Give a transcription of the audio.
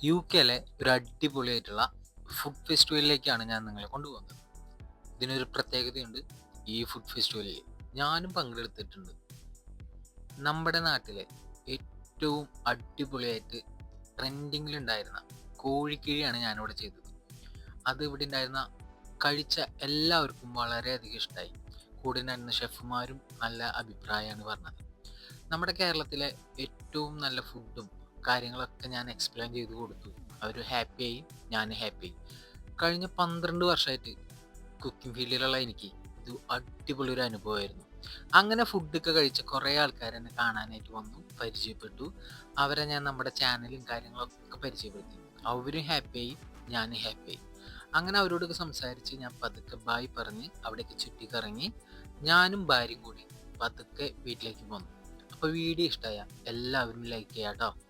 യുകെയിലെ ഒരു അടിപൊളിയായിട്ടുള്ള ഫുഡ് ഫെസ്റ്റിവലിലേക്കാണ് ഞാൻ നിങ്ങളെ കൊണ്ടുപോകുന്നത്. ഇതിനൊരു പ്രത്യേകതയുണ്ട്. ഈ ഫുഡ് ഫെസ്റ്റിവലിൽ ഞാനും പങ്കെടുത്തിട്ടുണ്ട്. നമ്മുടെ നാട്ടിലെ ഏറ്റവും അടിപൊളിയായിട്ട് ട്രെൻഡിങ്ങിലുണ്ടായിരുന്ന കോഴിക്കിഴിയാണ് ഞാനിവിടെ ചെയ്തത്. അത് ഇവിടെ ഉണ്ടായിരുന്ന കഴിച്ച എല്ലാവർക്കും വളരെയധികം ഇഷ്ടമായി. കൂടെ ഉണ്ടായിരുന്ന ഷെഫുമാരും നല്ല അഭിപ്രായമാണ് പറഞ്ഞത്. നമ്മുടെ കേരളത്തിലെ ഏറ്റവും നല്ല ഫുഡും കാര്യങ്ങളൊക്കെ ഞാൻ എക്സ്പ്ലെയിൻ ചെയ്ത് കൊടുത്തു. അവർ ഹാപ്പിയായി, ഞാൻ ഹാപ്പിയായി. കഴിഞ്ഞ 12 വർഷമായിട്ട് കുക്കിംഗ് ഫീൽഡിലുള്ള എനിക്ക് ഇത് അടിപൊളി ഒരു അനുഭവമായിരുന്നു. അങ്ങനെ ഫുഡൊക്കെ കഴിച്ച കുറേ ആൾക്കാർ എന്നെ കാണാനായിട്ട് വന്നു, പരിചയപ്പെട്ടു. അവരെ ഞാൻ നമ്മുടെ ചാനലും കാര്യങ്ങളൊക്കെ പരിചയപ്പെടുത്തി. അവരും ഹാപ്പിയായി, ഞാനും ഹാപ്പിയായി. അങ്ങനെ അവരോടൊക്കെ സംസാരിച്ച് ഞാൻ പതുക്കെ ബായ് പറഞ്ഞ് അവിടേക്ക് ചുറ്റിക്കറങ്ങി ഞാനും ഭാര്യയും കൂടി പതുക്കെ വീട്ടിലേക്ക് പോന്നു. അപ്പോൾ വീഡിയോ ഇഷ്ടമായ എല്ലാവരും ലൈക്ക് ചെയ്യാം കേട്ടോ.